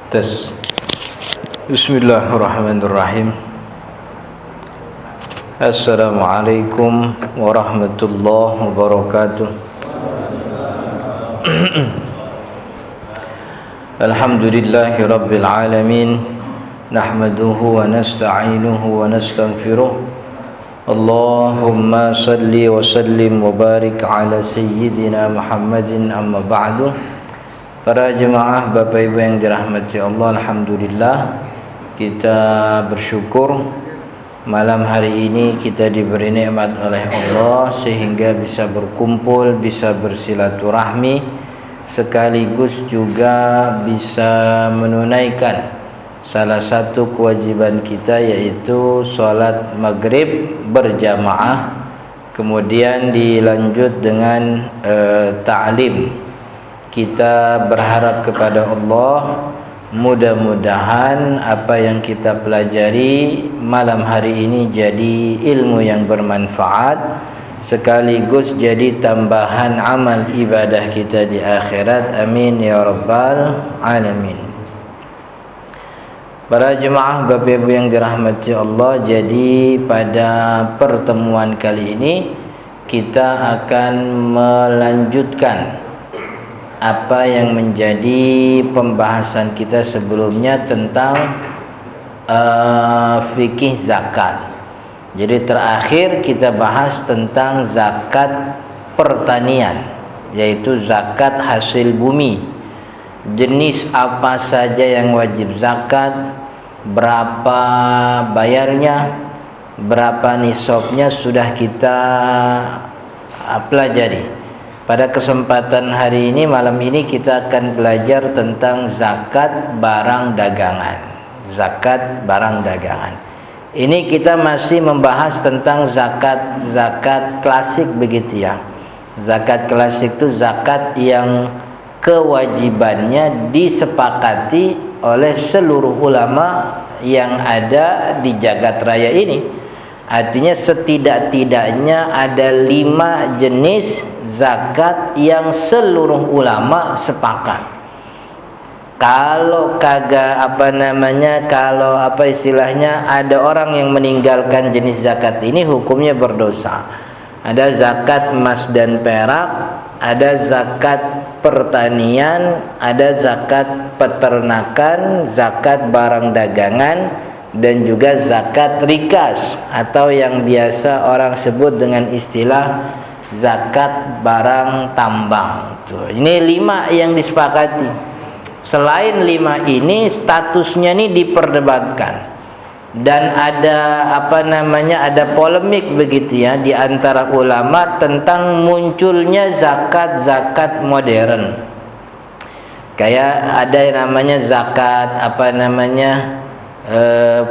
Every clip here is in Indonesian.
Tes. Bismillahirrahmanirrahim. Assalamualaikum warahmatullahi wabarakatuh. Alhamdulillahi rabbil alamin. Nahmaduhu wa nasta'inuhu wa nastaghfiruh. Allahumma salli wa sallim wa barik ala sayyidina Muhammadin, amma ba'du. Para jemaah Bapak Ibu yang dirahmati Allah, alhamdulillah kita bersyukur malam hari ini kita diberi nikmat oleh Allah sehingga bisa berkumpul, bisa bersilaturahmi, sekaligus juga bisa menunaikan salah satu kewajiban kita, yaitu sholat maghrib berjamaah, kemudian dilanjut dengan ta'lim. Kita berharap kepada Allah, mudah-mudahan apa yang kita pelajari malam hari ini jadi ilmu yang bermanfaat, sekaligus jadi tambahan amal ibadah kita di akhirat. Amin ya rabbal alamin. Para jemaah Bapak Ibu yang dirahmati Allah, jadi pada pertemuan kali ini kita akan melanjutkan apa yang menjadi pembahasan kita sebelumnya tentang fikih zakat. Jadi terakhir kita bahas tentang zakat pertanian, yaitu zakat hasil bumi. Jenis apa saja yang wajib zakat, berapa bayarnya, berapa nisabnya sudah kita pelajari. Pada kesempatan hari ini, malam ini kita akan belajar tentang zakat barang dagangan. Zakat barang dagangan. Ini kita masih membahas tentang zakat klasik begitu ya. Zakat klasik itu zakat yang kewajibannya disepakati oleh seluruh ulama yang ada di jagat raya ini. Artinya setidak-tidaknya ada 5 jenis zakat yang seluruh ulama sepakat. Kalau kagak kalau istilahnya ada orang yang meninggalkan jenis zakat ini, hukumnya berdosa. Ada zakat emas dan perak, ada zakat pertanian, ada zakat peternakan, zakat barang dagangan, dan juga zakat rikas atau yang biasa orang sebut dengan istilah zakat barang tambang. Tuh, ini 5 yang disepakati. Selain 5 ini, statusnya ini diperdebatkan dan ada ada polemik begitu ya di antara ulama tentang munculnya zakat modern. Kayak ada yang namanya zakat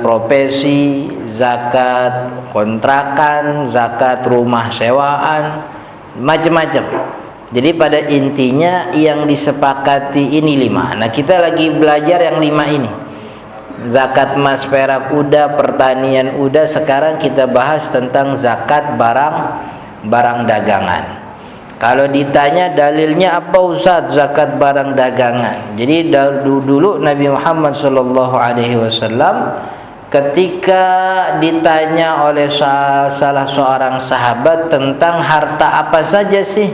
profesi, zakat kontrakan, zakat rumah sewaan, macam-macam. Jadi pada intinya yang disepakati ini 5. Nah, kita lagi belajar yang 5 ini. Zakat emas perak udah, pertanian udah, sekarang kita bahas tentang zakat barang dagangan. Kalau ditanya dalilnya apa Ustaz zakat barang dagangan? Jadi dulu Nabi Muhammad SAW ketika ditanya oleh salah seorang sahabat tentang harta apa saja sih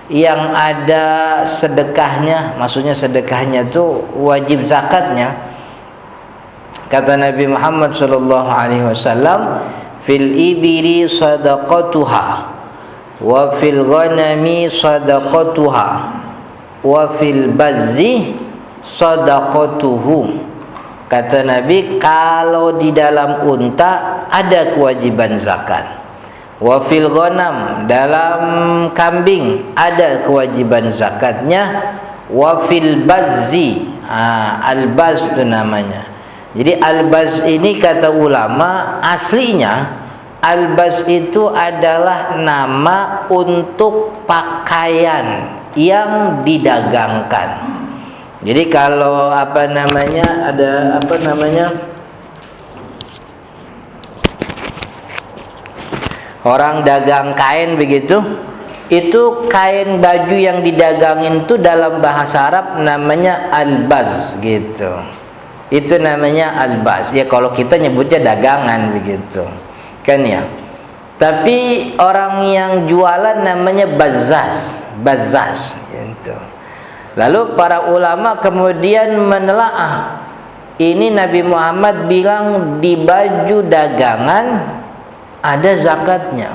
yang ada sedekahnya, maksudnya sedekahnya itu wajib zakatnya, kata Nabi Muhammad SAW, fil ibili sadaqatuha wa fil ghanami sadaqatuha wa fil bazzi sadaqatuhu. Kata Nabi, kalau di dalam unta ada kewajiban zakat, wa fil ghanam, dalam kambing ada kewajiban zakatnya, wa fil bazzi, al-baz itu namanya. Jadi al-baz ini kata ulama aslinya al-baz itu adalah nama untuk pakaian yang didagangkan. Jadi kalau orang dagang kain begitu, itu kain baju yang didagangin itu dalam bahasa Arab namanya al-baz gitu. Itu namanya albas. Ya kalau kita nyebutnya dagangan begitu. Kan ya. Tapi orang yang jualan namanya bazaz, bazaz gitu. Lalu para ulama kemudian menelaah, ini Nabi Muhammad bilang di baju dagangan ada zakatnya.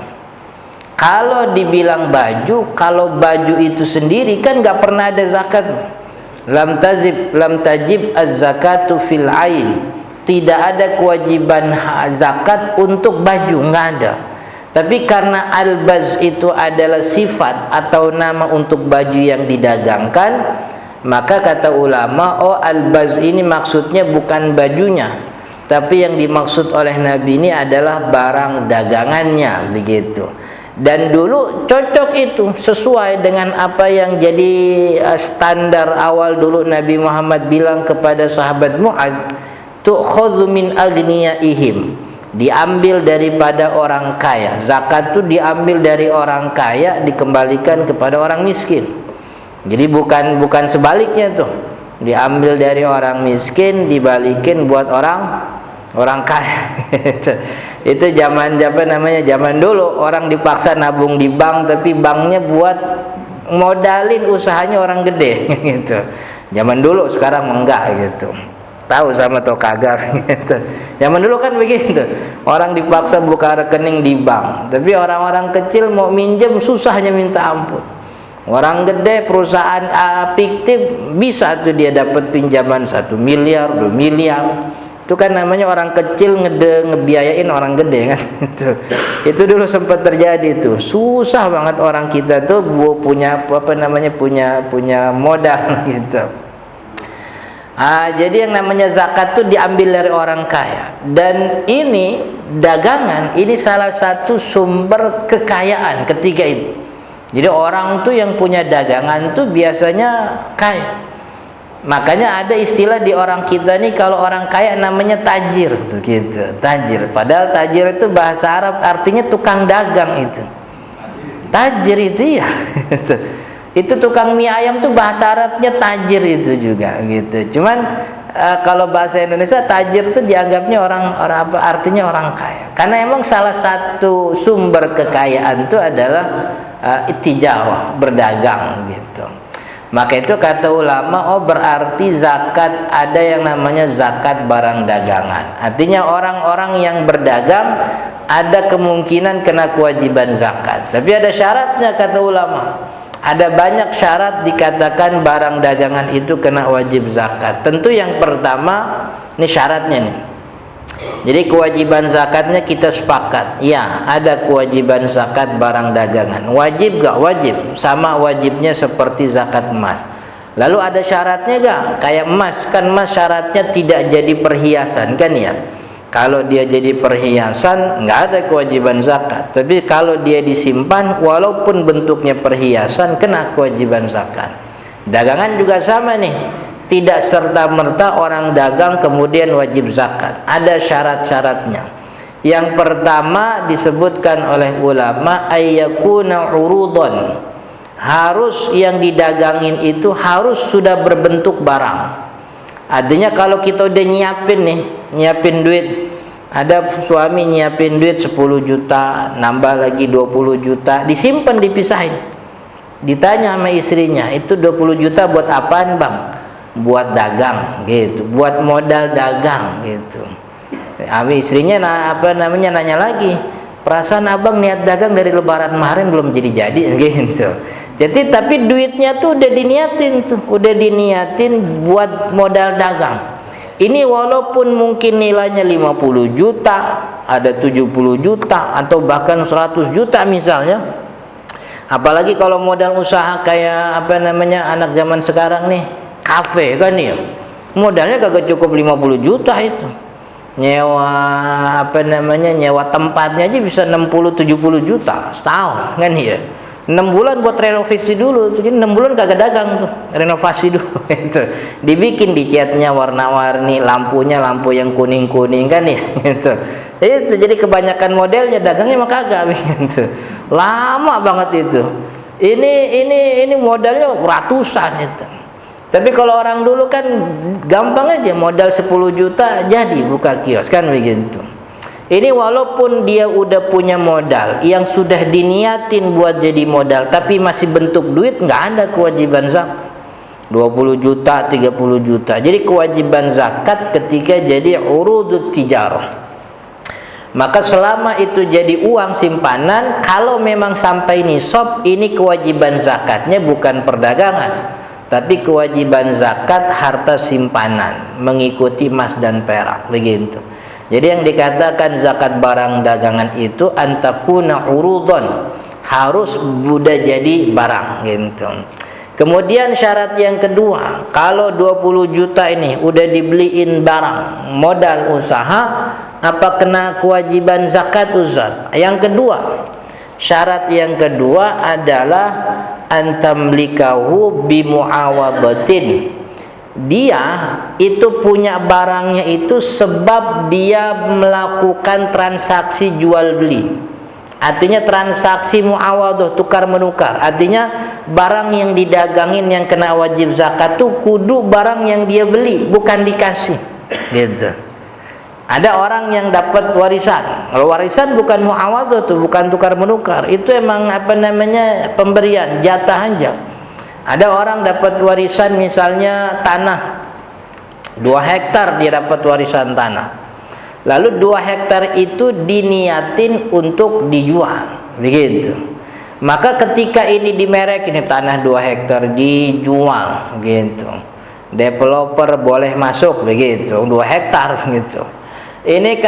Kalau dibilang baju, kalau baju itu sendiri kan nggak pernah ada zakat. Lam tajib az-zakatu fil ain. Tidak ada kewajiban zakat untuk baju, nggak ada. Tapi karena albaz itu adalah sifat atau nama untuk baju yang didagangkan, maka kata ulama, oh albaz ini maksudnya bukan bajunya, tapi yang dimaksud oleh Nabi ini adalah barang dagangannya begitu. Dan dulu cocok itu, sesuai dengan apa yang jadi standar awal dulu Nabi Muhammad bilang kepada sahabat Mu'adz, tu'khadhu min aghniyaihim, diambil daripada orang kaya. Zakat itu diambil dari orang kaya, dikembalikan kepada orang miskin. Jadi bukan sebaliknya tuh, diambil dari orang miskin dibalikin buat orang kaya. Itu zaman zaman dulu orang dipaksa nabung di bank, tapi banknya buat modalin usahanya orang gede gitu. Zaman dulu, sekarang enggak gitu. Tahu sama atau kagak gitu. Zaman dulu kan begitu. Orang dipaksa buka rekening di bank, tapi orang-orang kecil mau minjem susahnya minta ampun. Orang gede perusahaan fiktif bisa tuh dia dapat pinjaman 1 miliar, 2 miliar. Itu kan namanya orang kecil ngebiayain orang gede kan. Itu dulu sempat terjadi tuh. Susah banget orang kita tuh punya punya modal gitu. Jadi yang namanya zakat tuh diambil dari orang kaya. Dan ini dagangan, ini salah satu sumber kekayaan ketiga itu. Jadi orang tuh yang punya dagangan tuh biasanya kaya. Makanya ada istilah di orang kita nih, kalau orang kaya namanya tajir gitu, tajir. Padahal tajir itu bahasa Arab artinya tukang dagang itu. Tajir itu ya. Itu tukang mie ayam tuh bahasa Arabnya tajir itu juga gitu. Cuman kalau bahasa Indonesia tajir tuh dianggapnya orang apa, artinya orang kaya. Karena emang salah satu sumber kekayaan itu adalah tijarah, berdagang gitu. Maka itu kata ulama, oh berarti zakat ada yang namanya zakat barang dagangan. Artinya orang-orang yang berdagang ada kemungkinan kena kewajiban zakat. Tapi ada syaratnya kata ulama. Ada banyak syarat dikatakan barang dagangan itu kena wajib zakat. Tentu yang pertama, ini syaratnya nih. Jadi kewajiban zakatnya kita sepakat. Ya, ada kewajiban zakat barang dagangan. Wajib gak? Wajib. Sama wajibnya seperti zakat emas. Lalu ada syaratnya gak? Kayak emas, kan emas syaratnya tidak jadi perhiasan kan ya. Kalau dia jadi perhiasan nggak ada kewajiban zakat. Tapi kalau dia disimpan walaupun bentuknya perhiasan kena kewajiban zakat. Dagangan juga sama nih. Tidak serta-merta orang dagang kemudian wajib zakat. Ada syarat-syaratnya. Yang pertama disebutkan oleh ulama ayyakuna urudon. Harus yang didagangin itu harus sudah berbentuk barang. Artinya kalau kita udah nyiapin duit, ada suami nyiapin duit 10 juta, nambah lagi 20 juta, disimpan, dipisahin. Ditanya sama istrinya, itu 20 juta buat apaan bang? Buat dagang gitu, buat modal dagang gitu. Istrinya nanya lagi, perasaan abang niat dagang dari lebaran kemarin belum jadi gitu. Jadi tapi duitnya tuh udah diniatin buat modal dagang. Ini walaupun mungkin nilainya 50 juta, ada 70 juta atau bahkan 100 juta misalnya. Apalagi kalau modal usaha kayak anak zaman sekarang nih, kafe kan ya. Modalnya kagak cukup 50 juta itu. Nyewa nyewa tempatnya aja bisa 60-70 juta setahun kan ya. 6 bulan buat renovasi dulu, jadi 6 bulan kagak dagang tuh, renovasi dulu itu. Dibikin dicatnya warna-warni, lampunya lampu yang kuning-kuning kan ya gitu. Itu jadi kebanyakan modelnya dagangnya mah kagak gitu. Lama banget itu. Ini modalnya ratusan itu. Tapi kalau orang dulu kan gampang aja, modal 10 juta jadi buka kios kan begitu. Ini walaupun dia udah punya modal yang sudah diniatin buat jadi modal, tapi masih bentuk duit, nggak ada kewajiban zakat. 20 juta, 30 juta. Jadi kewajiban zakat ketika jadi urudut tijarah. Maka selama itu jadi uang simpanan, kalau memang sampai nisab, ini kewajiban zakatnya bukan perdagangan, tapi kewajiban zakat harta simpanan, mengikuti emas dan perak, begitu. Jadi yang dikatakan zakat barang dagangan itu antakuna urudon, harus budak jadi barang, gitu. Kemudian syarat yang kedua, kalau 20 juta ini udah dibeliin barang, modal usaha, apa kena kewajiban zakat Ustaz? Yang kedua, syarat yang kedua adalah antamlikahu bimuawadatin. Dia itu punya barangnya itu sebab dia melakukan transaksi jual beli. Artinya transaksi muawadah, tukar menukar. Artinya barang yang didagangin yang kena wajib zakat tuh kudu barang yang dia beli, bukan dikasih. Gitu. Ada orang yang dapat warisan. Kalau warisan bukan muawadah tuh, bukan tukar menukar. Itu emang apa namanya, pemberian, jatah aja. Ada orang dapat warisan misalnya tanah 2 hektar, dia dapat warisan tanah. Lalu 2 hektar itu diniatin untuk dijual, begitu. Maka ketika ini dimerek, ini tanah 2 hektar dijual, gitu. Developer boleh masuk, begitu, 2 hektar, gitu. Ini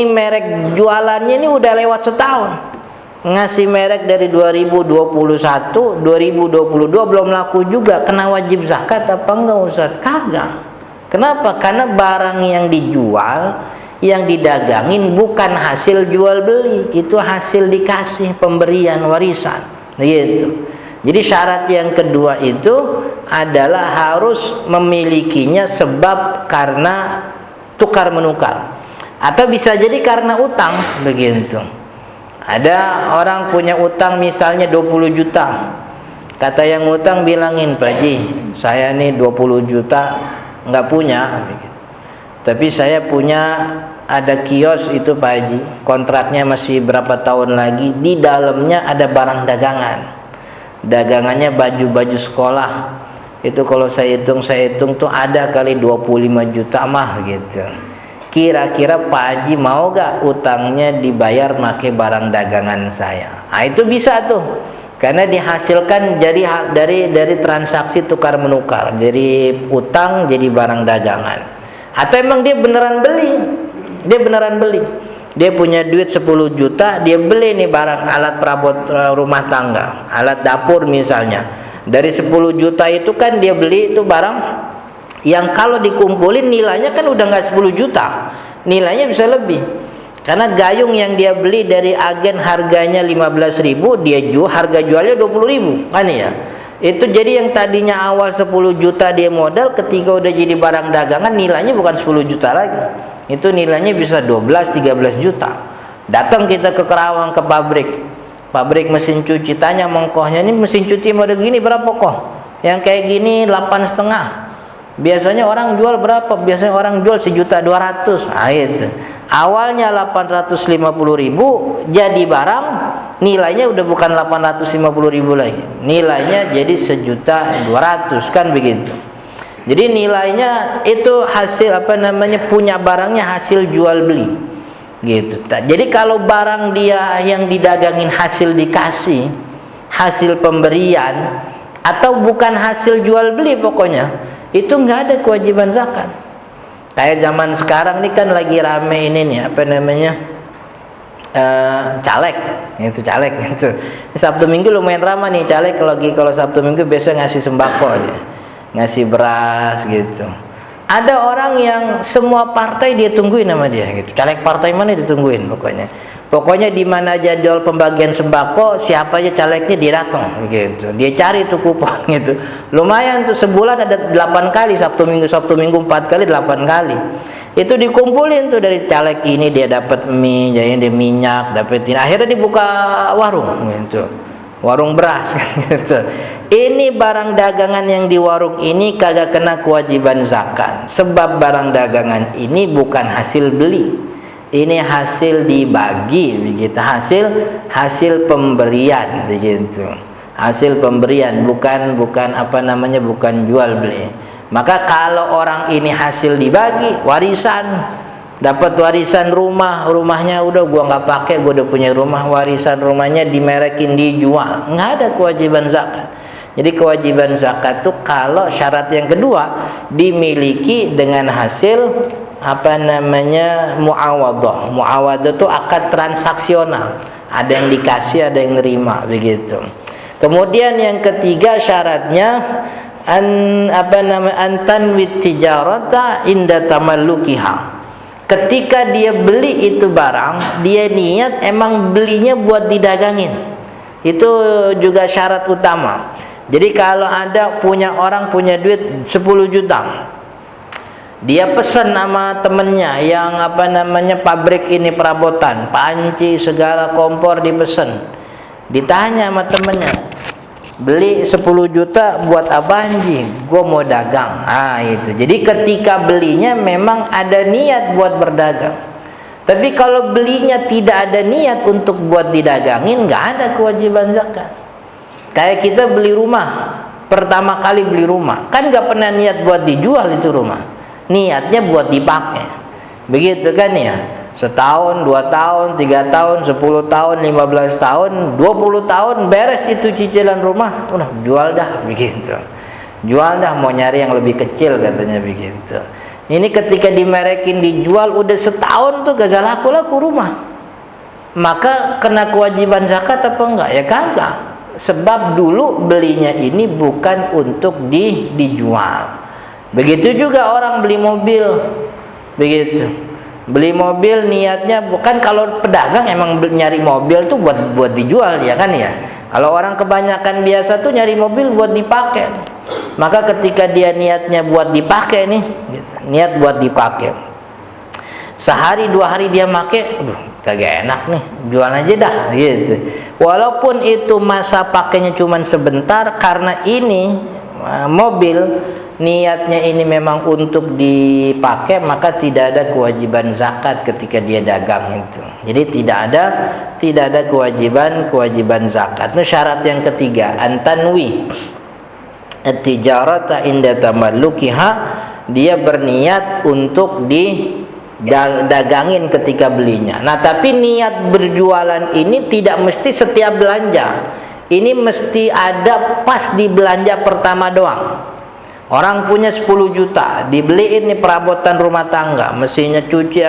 merek jualannya ini udah lewat setahun. Ngasih merek dari 2021, 2022 belum laku juga. Kena wajib zakat apa enggak Ustaz? Kagak. Kenapa? Karena barang yang dijual, yang didagangin bukan hasil jual beli, itu hasil dikasih, pemberian warisan, gitu. Jadi syarat yang kedua itu adalah harus memilikinya sebab karena tukar menukar, atau bisa jadi karena utang, begitu. Ada orang punya utang misalnya 20 juta. Kata yang utang bilangin, Pak Haji, saya nih 20 juta nggak punya, tapi saya punya ada kios itu Pak Haji, kontraknya masih berapa tahun lagi, di dalamnya ada barang dagangan, dagangannya baju-baju sekolah. Itu kalau saya hitung tuh ada kali 25 juta mah, gitu. Kira-kira Pak Haji mau gak utangnya dibayar pakai barang dagangan saya? Nah, itu bisa tuh, karena dihasilkan dari transaksi tukar menukar, dari utang jadi barang dagangan. Atau emang dia beneran beli, dia punya duit 10 juta, dia beli nih barang alat perabot rumah tangga, alat dapur misalnya. Dari 10 juta itu kan dia beli itu barang yang kalau dikumpulin nilainya kan udah nggak 10 juta, nilainya bisa lebih. Karena gayung yang dia beli dari agen harganya 15.000, dia harga jualnya 20.000, kan ya. Itu jadi yang tadinya awal 10 juta dia modal, ketika udah jadi barang dagangan nilainya bukan 10 juta lagi. Itu nilainya bisa 12-13 juta. Datang kita ke Kerawang ke pabrik mesin cuci, tanya mongkohnya, ini mesin cuci model gini berapa kok? Yang kayak gini 8,5. Biasanya orang jual berapa? Biasanya orang jual 1.200.000. Nah, itu. Awalnya 850.000, jadi barang nilainya udah bukan 850.000 lagi. Nilainya jadi 1.200.000, kan begitu. Jadi nilainya itu hasil punya barangnya hasil jual beli. Gitu. Jadi kalau barang dia yang didagangin hasil dikasih, hasil pemberian, atau bukan hasil jual beli, pokoknya itu nggak ada kewajiban zakat. Kayak zaman sekarang ini kan lagi rame ini nih caleg, itu caleg gitu. Sabtu Minggu lumayan ramai nih caleg. Kalau Sabtu Minggu biasanya ngasih sembako aja, ngasih beras gitu. Ada orang yang semua partai dia tungguin sama dia gitu. Caleg partai mana ditungguin pokoknya di mana jadwal pembagian sembako, siapa aja calegnya dia datang gitu. Dia cari tuh kupon gitu. Lumayan tuh, sebulan ada 8 kali Sabtu Minggu 4 kali, 8 kali. Itu dikumpulin tuh dari caleg ini, dia dapat mie, jadi dia minyak, dapetin. Akhirnya dibuka warung gitu. warung beras kan gitu. Ini barang dagangan yang di warung ini kagak kena kewajiban zakat, sebab barang dagangan ini bukan hasil beli, ini hasil dibagi begitu, hasil pemberian begitu, hasil pemberian, bukan bukan jual beli. Maka kalau orang ini hasil dibagi, warisan, dapat warisan rumahnya udah gua nggak pakai, gua udah punya rumah, warisan rumahnya dimerekin, dijual, nggak ada kewajiban zakat. Jadi kewajiban zakat tuh kalau syarat yang kedua dimiliki dengan hasil muawadhah. Muawadhah itu akad transaksional, ada yang dikasih, ada yang nerima begitu. Kemudian yang ketiga syaratnya antanwit tijarata inda tamallukiha. Ketika dia beli itu barang, dia niat emang belinya buat didagangin. Itu juga syarat utama. Jadi kalau ada orang punya duit 10 juta, dia pesan sama temennya yang pabrik ini perabotan, panci segala kompor dipesan. Ditanya sama temennya, beli 10 juta buat apa anjing? Gue mau dagang. Itu. Jadi ketika belinya memang ada niat buat berdagang. Tapi kalau belinya tidak ada niat untuk buat didagangin, nggak ada kewajiban zakat. Kayak kita beli rumah, pertama kali beli rumah, kan nggak pernah niat buat dijual itu rumah. Niatnya buat dipakai. Begitu kan ya? Setahun, 2 tahun, 3 tahun, 10 tahun, 15 tahun, 20 tahun beres itu cicilan rumah, udah jual dah begitu. Jual dah, mau nyari yang lebih kecil katanya begitu. Ini ketika dimerekin dijual udah setahun tuh gagal laku rumah. Maka kena kewajiban zakat apa enggak? Ya kagak. Sebab dulu belinya ini bukan untuk dijual. Begitu juga orang beli mobil. Begitu. Beli mobil niatnya bukan, kalau pedagang emang nyari mobil tuh buat dijual ya kan ya. Kalau orang kebanyakan biasa tuh nyari mobil buat dipakai. Maka ketika dia niatnya buat dipakai nih, gitu, niat buat dipakai. Sehari 2 hari dia make, aduh kagak enak nih, jual aja dah gitu. Walaupun itu masa pakainya cuman sebentar, karena ini mobil niatnya ini memang untuk dipakai, maka tidak ada kewajiban zakat ketika dia dagang itu. Jadi tidak ada kewajiban zakat. Itu syarat yang ketiga, antanwi at-tijarata inda tamallukiha, dia berniat untuk didagangin ketika belinya. Nah, tapi niat berjualan ini tidak mesti setiap belanja. Ini mesti ada pas di belanja pertama doang. Orang punya 10 juta, dibeliin nih perabotan rumah tangga, mesinnya cuci,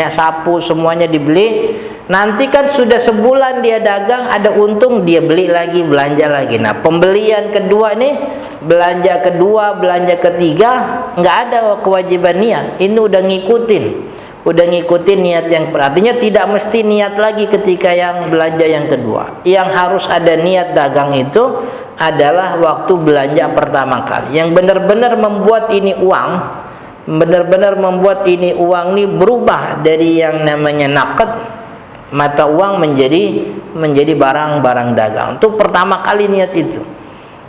sapu, semuanya dibeli. Nanti kan sudah sebulan dia dagang, ada untung, dia beli lagi, belanja lagi. Nah, pembelian kedua nih, belanja kedua, belanja ketiga, nggak ada kewajiban niat. Ini udah ngikutin niat yang, artinya tidak mesti niat lagi ketika yang belanja yang kedua. Yang harus ada niat dagang itu adalah waktu belanja pertama kali, yang benar-benar membuat ini uang, nih berubah dari yang namanya naqd, mata uang, menjadi barang-barang dagang. Untuk pertama kali niat itu.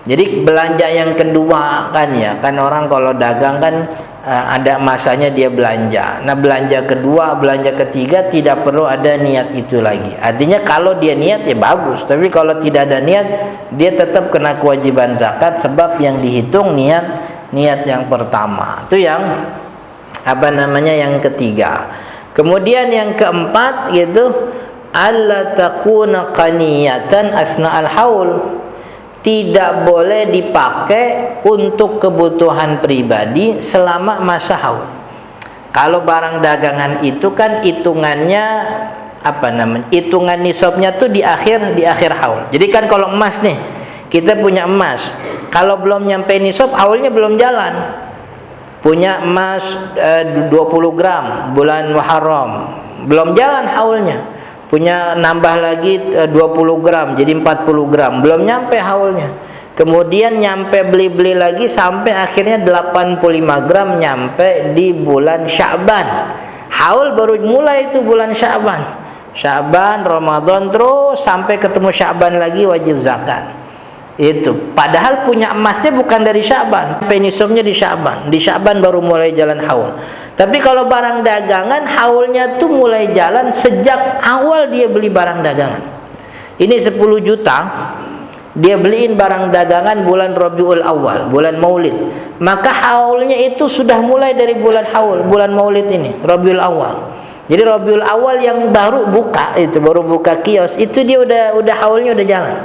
Jadi belanja yang kedua kan ya, kan orang kalau dagang kan ada masanya dia belanja. Nah, belanja kedua, belanja ketiga tidak perlu ada niat itu lagi. Artinya kalau dia niat ya bagus, tapi kalau tidak ada niat, dia tetap kena kewajiban zakat, sebab yang dihitung niat yang pertama. Itu yang yang ketiga. Kemudian yang keempat yaitu alla takuna qaniyatan asna'al haul. Tidak boleh dipakai untuk kebutuhan pribadi selama masa haul. Kalau barang dagangan itu kan hitungannya hitungan nisabnya tuh di akhir haul. Jadi kan kalau emas nih, kita punya emas, kalau belum nyampe nisab, haulnya belum jalan. Punya emas 20 gram bulan Muharram, belum jalan haulnya. Punya nambah lagi 20 gram jadi 40 gram, belum nyampe haulnya. Kemudian nyampe beli lagi sampai akhirnya 85 gram nyampe di bulan Sya'ban. Haul baru mulai itu bulan Sya'ban. Sya'ban, Ramadan, terus sampai ketemu Sya'ban lagi wajib zakat. Itu padahal punya emasnya bukan dari Sya'ban, penisumnya di Sya'ban. Di Sya'ban baru mulai jalan haul. Tapi kalau barang dagangan, haulnya tuh mulai jalan sejak awal dia beli barang dagangan. Ini 10 juta dia beliin barang dagangan bulan Rabiul Awal, bulan Maulid. Maka haulnya itu sudah mulai dari bulan haul, bulan Maulid ini, Rabiul Awal. Jadi Rabiul Awal yang baru buka itu, baru buka kios, itu dia udah haulnya udah jalan.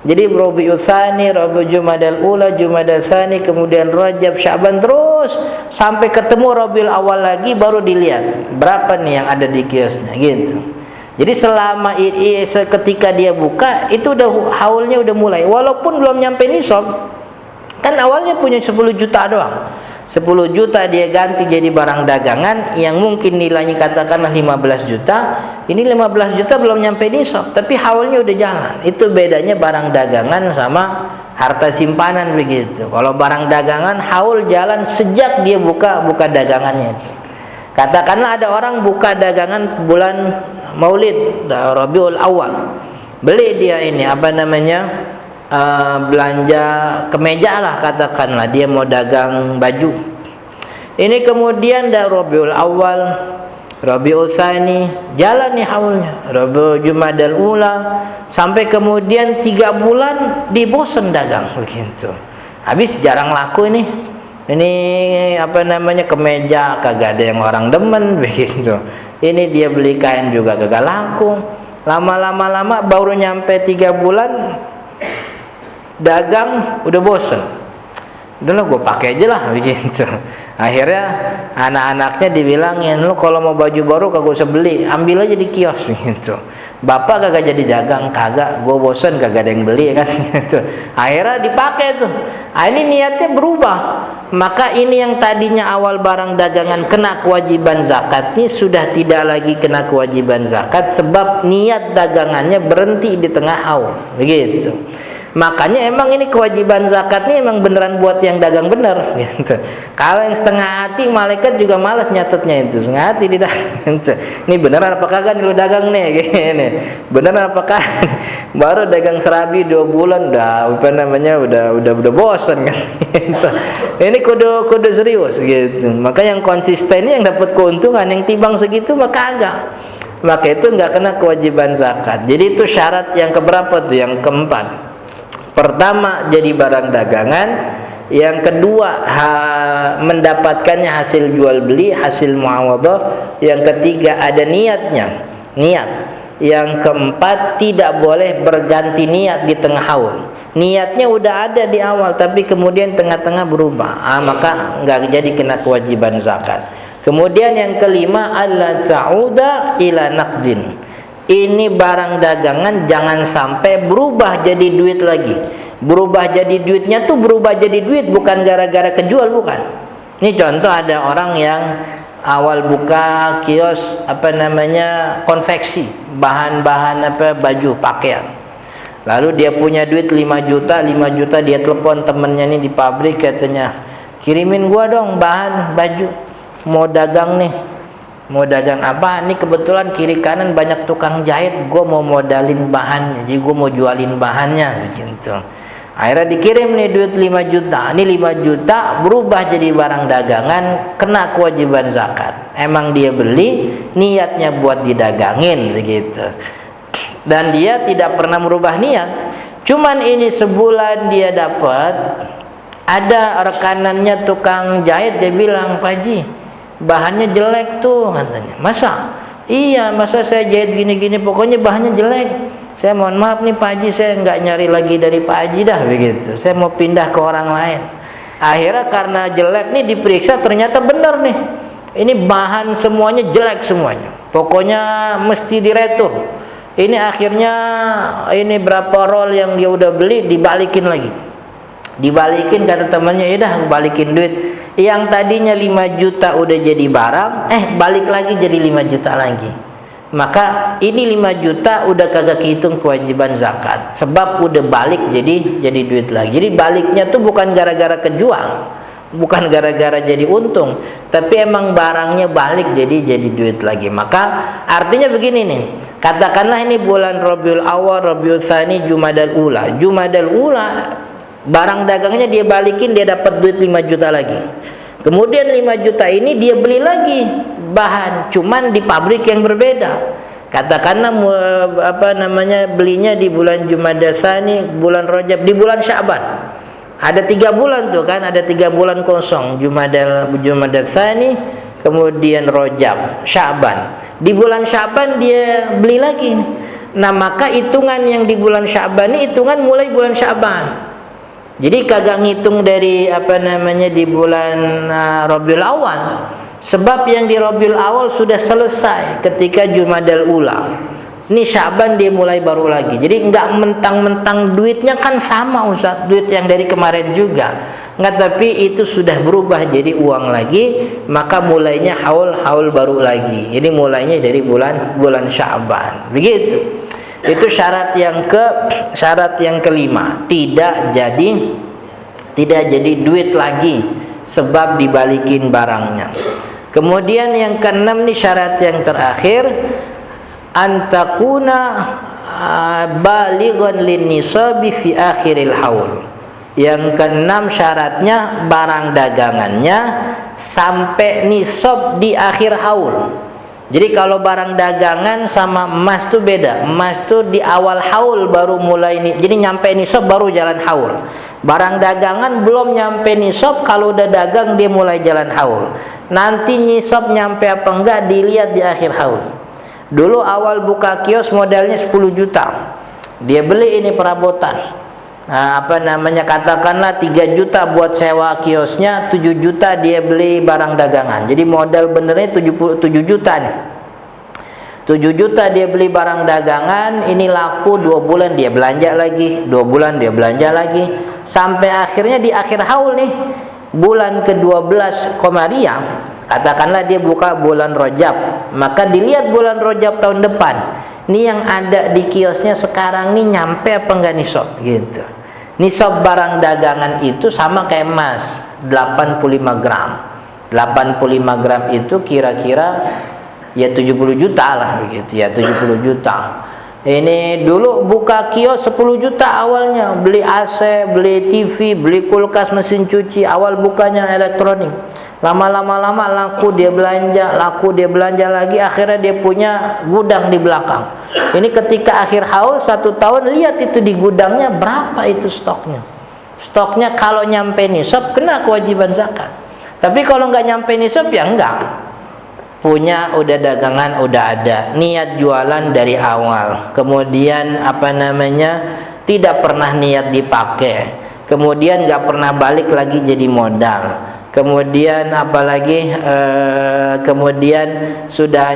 Jadi Rabiul Tsani, Rabiul Jumadal Ula, Jumadal Tsani, kemudian Rajab, Sya'ban, terus sampai ketemu Rabiul Awal lagi baru dilihat berapa nih yang ada di kiosnya gitu. Jadi selama ketika dia buka itu udah haulnya udah mulai, walaupun belum nyampe nisab. Kan awalnya punya 10 juta doang. 10 juta dia ganti jadi barang dagangan yang mungkin nilainya katakanlah 15 juta. Ini 15 juta belum nyampe nisab, tapi haulnya udah jalan. Itu bedanya barang dagangan sama harta simpanan begitu. Kalau barang dagangan haul jalan sejak dia buka dagangannya itu. Katakanlah ada orang buka dagangan bulan Maulid, Rabiul Awal. Beli dia ini belanja kemeja lah, katakanlah dia mau dagang baju. Ini kemudian dari Rabiul Awal, Rabiul Tsani, jalan nih haulnya, Rabiul Jumadal Ula, sampai kemudian 3 bulan dibosen dagang begitu. Habis jarang laku ini kemeja kagak ada yang orang demen begitu. Ini dia beli kain juga kagak laku. Lama baru nyampe 3 bulan dagang udah bosen. Udah lah gue pakai aja lah begitu. Akhirnya anak-anaknya dibilangin, lu kalau mau baju baru kagak usah beli, ambil aja di kios gitu. Bapak kagak jadi dagang, kagak, gue bosen kagak ada yang beli kan gitu. Akhirnya dipakai tuh. Ini niatnya berubah. Maka ini yang tadinya awal barang dagangan kena kewajiban zakat ini sudah tidak lagi kena kewajiban zakat sebab niat dagangannya berhenti di tengah haul begitu. Makanya emang ini kewajiban zakat ini emang beneran buat yang dagang bener gitu. Kalau yang setengah hati, malaikat juga malas nyatetnya itu. Setengah hati tidak. Ini beneran apa kagak nih lu dagang nih gini. Beneran apakah baru dagang serabi 2 bulan udah bosan kan gitu. Ini kudu serius gitu. Maka yang konsisten ini yang dapat keuntungan, yang timbang segitu maka kagak. Maka itu enggak kena kewajiban zakat. Jadi itu syarat yang keberapa tuh? Yang keempat. Pertama jadi barang dagangan, yang kedua mendapatkannya hasil jual beli, hasil muawadhah, yang ketiga ada niatnya, niat. Yang keempat tidak boleh berganti niat di tengah haul. Niatnya udah ada di awal tapi kemudian tengah-tengah berubah, maka nggak jadi kena kewajiban zakat. Kemudian yang kelima, alla ta'uda ila naqdin. Ini barang dagangan jangan sampai berubah jadi duit lagi. Berubah jadi duitnya tuh berubah jadi duit bukan gara-gara kejual, bukan. Ini contoh ada orang yang awal buka kios konveksi, bahan-bahan baju pakaian. Lalu dia punya duit 5 juta dia telepon temennya nih di pabrik, katanya, "Kirimin gua dong bahan baju. Mau dagang nih." Mau dagang apa? Ini kebetulan kiri kanan banyak tukang jahit, gue mau modalin bahannya, jadi gue mau jualin bahannya begitu. Akhirnya dikirim nih duit 5 juta. Ini 5 juta berubah jadi barang dagangan, kena kewajiban zakat. Emang dia beli, niatnya buat didagangin begitu. Dan dia tidak pernah merubah niat. Cuman ini sebulan dia dapat, ada rekanannya tukang jahit, dia bilang, "Pak Haji, bahannya jelek tuh," katanya. "Masa?" "Iya, masa saya jahit gini-gini, pokoknya bahannya jelek. Saya mohon maaf nih Pak Haji, saya nggak nyari lagi dari Pak Haji dah begitu. Saya mau pindah ke orang lain." Akhirnya karena jelek nih diperiksa, ternyata benar nih. Ini bahan semuanya jelek semuanya. Pokoknya mesti diretur. Ini akhirnya ini berapa roll yang dia udah beli dibalikin lagi. Dibalikin, kata temannya, "Ya udah balikin duit. Yang tadinya 5 juta udah jadi barang, balik lagi jadi 5 juta lagi." Maka ini 5 juta udah kagak kehitung kewajiban zakat, sebab udah balik jadi duit lagi. Jadi baliknya tuh bukan gara-gara kejual, bukan gara-gara jadi untung, tapi emang barangnya balik jadi duit lagi. Maka artinya begini nih, katakanlah ini bulan Rabiul Awal, Rabiul Tsani, Jumadal Ula. Jumadal Ula barang dagangnya dia balikin, dia dapat duit 5 juta lagi. Kemudian 5 juta ini dia beli lagi bahan, cuman di pabrik yang berbeda. Katakanlah belinya di bulan Jumadal Tsani, bulan Rajab, di bulan Sya'ban. Ada 3 bulan tuh kan, ada 3 bulan kosong, Jumadal Tsani, kemudian Rajab, Sya'ban. Di bulan Sya'ban dia beli lagi. Nah, maka hitungan yang di bulan Sya'ban ini hitungan mulai bulan Sya'ban. Jadi kagak ngitung dari di bulan Rabiul Awal. Sebab yang di Rabiul Awal sudah selesai ketika Jumadal Ula. Ini Sya'ban dia mulai baru lagi. Jadi enggak mentang-mentang duitnya kan sama Ustaz, duit yang dari kemarin juga. Enggak, tapi itu sudah berubah jadi uang lagi, maka mulainya haul baru lagi. Jadi mulainya dari bulan Sya'ban. Begitu. Itu syarat yang kelima, tidak jadi duit lagi sebab dibalikin barangnya. Kemudian yang keenam nih syarat yang terakhir, antakuna balighan lin nisabi fi akhiril haul. Yang keenam syaratnya barang dagangannya sampai nisab di akhir haul. Jadi kalau barang dagangan sama emas tuh beda. Emas tuh di awal haul baru mulai jadi nyampe nisab baru jalan haul. Barang dagangan belum nyampe nisab, kalau udah dagang dia mulai jalan haul. Nanti nisab nyampe apa enggak dilihat di akhir haul. Dulu awal buka kios modalnya 10 juta. Dia beli ini perabotan. Nah, katakanlah 3 juta buat sewa kiosnya, 7 juta dia beli barang dagangan. Jadi modal benernya 7 juta nih. 7 juta dia beli barang dagangan, ini laku 2 bulan dia belanja lagi, 2 bulan dia belanja lagi, sampai akhirnya di akhir haul nih, bulan ke-12 Komariah, katakanlah dia buka bulan Rajab, maka dilihat bulan Rajab tahun depan, ini yang ada di kiosnya sekarang nih nyampe apa enggak nisab gitu. Nisab barang dagangan itu sama kayak emas, 85 gram. 85 gram itu kira-kira ya 70 juta lah begitu ya, 70 juta. Ini dulu buka kios 10 juta awalnya, beli AC, beli TV, beli kulkas, mesin cuci, awal bukanya elektronik. Lama-lama laku dia belanja lagi, akhirnya dia punya gudang di belakang. Ini ketika akhir haul 1 tahun, lihat itu di gudangnya berapa itu stoknya. Stoknya kalau nyampe nisab kena kewajiban zakat. Tapi kalau nggak nyampe nisab ya enggak. Punya udah dagangan udah ada, niat jualan dari awal, kemudian tidak pernah niat dipakai, kemudian nggak pernah balik lagi jadi modal, kemudian kemudian sudah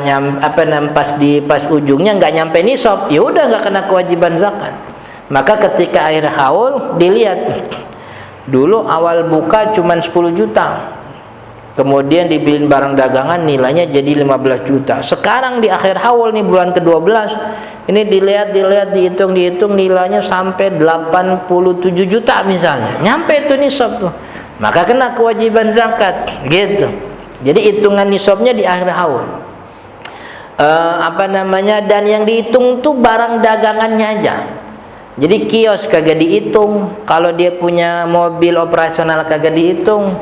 pas ujungnya nggak nyampe nisab, ya udah nggak kena kewajiban zakat. Maka ketika akhir haul dilihat, dulu awal buka cuma 10 juta, kemudian dibeliin barang dagangan nilainya jadi 15 juta. Sekarang di akhir haul nih bulan ke-12, ini dilihat dihitung nilainya sampai 87 juta misalnya. Nyampe itu nisab tuh. Maka kena kewajiban zakat gitu. Jadi hitungan nisabnya di akhir haul. Dan yang dihitung tuh barang dagangannya aja. Jadi kios kagak dihitung, kalau dia punya mobil operasional kagak dihitung,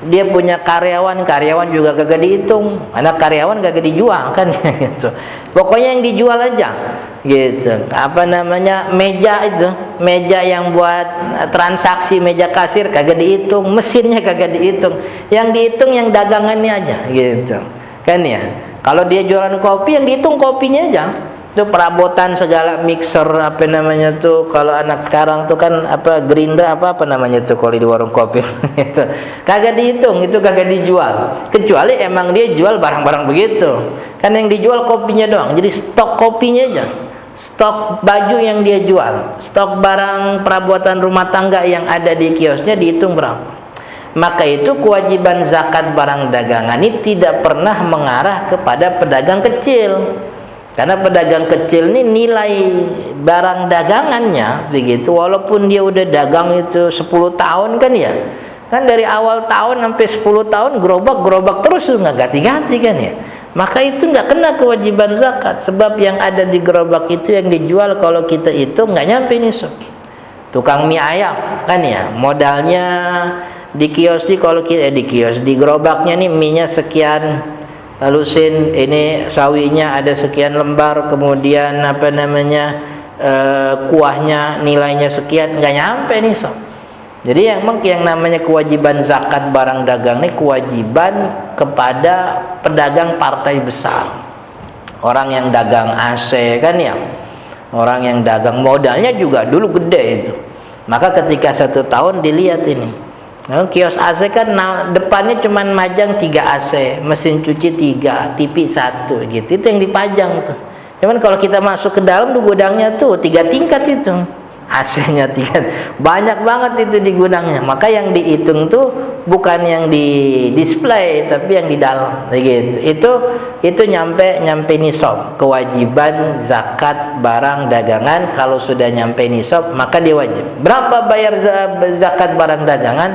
dia punya karyawan juga kagak dihitung, anak karyawan kagak dijual kan gitu. Pokoknya yang dijual aja gitu. Meja yang buat transaksi, meja kasir kagak dihitung, mesinnya kagak dihitung, yang dihitung yang dagangannya aja gitu kan ya. Kalau dia jualan kopi, yang dihitung kopinya aja. Itu perabotan segala, mixer kalau anak sekarang tuh kan grinder kalau di warung kopi itu kagak dihitung, itu kagak dijual, kecuali emang dia jual barang-barang begitu kan, yang dijual kopinya doang. Jadi stok kopinya aja, stok baju yang dia jual, stok barang perabotan rumah tangga yang ada di kiosnya dihitung berapa. Maka itu kewajiban zakat barang dagangan ini tidak pernah mengarah kepada pedagang kecil. Karena pedagang kecil ini nilai barang dagangannya begitu, walaupun dia udah dagang itu 10 tahun kan ya, Kan dari awal tahun sampai 10 tahun gerobak terus, nggak ganti-ganti kan ya. Maka itu nggak kena kewajiban zakat, sebab yang ada di gerobak itu yang dijual kalau kita hitung nggak nyampe nisab. Tukang mie ayam kan ya, modalnya di kios sih, kalau kita di kios, di gerobaknya nih mie-nya sekian lusin, ini sawinya ada sekian lembar, kemudian apa namanya kuahnya nilainya sekian, nggak nyampe nisab. Jadi yang namanya kewajiban zakat barang dagang ini kewajiban kepada pedagang partai besar. Orang yang dagang AC kan ya, orang yang dagang modalnya juga dulu gede itu. Maka ketika 1 tahun dilihat ini, kios AC kan depannya cuman majang 3 AC, mesin cuci 3, TV 1 gitu. Itu yang dipajang tuh. Cuman kalau kita masuk ke dalam di gudangnya tuh 3 tingkat itu. AC-nya 3, banyak banget itu di gudangnya. Maka yang dihitung tuh bukan yang di display, tapi yang di dalam gitu. Itu nyampe nisab. Kewajiban zakat barang dagangan kalau sudah nyampe nisab maka dia wajib. Berapa bayar zakat barang dagangan?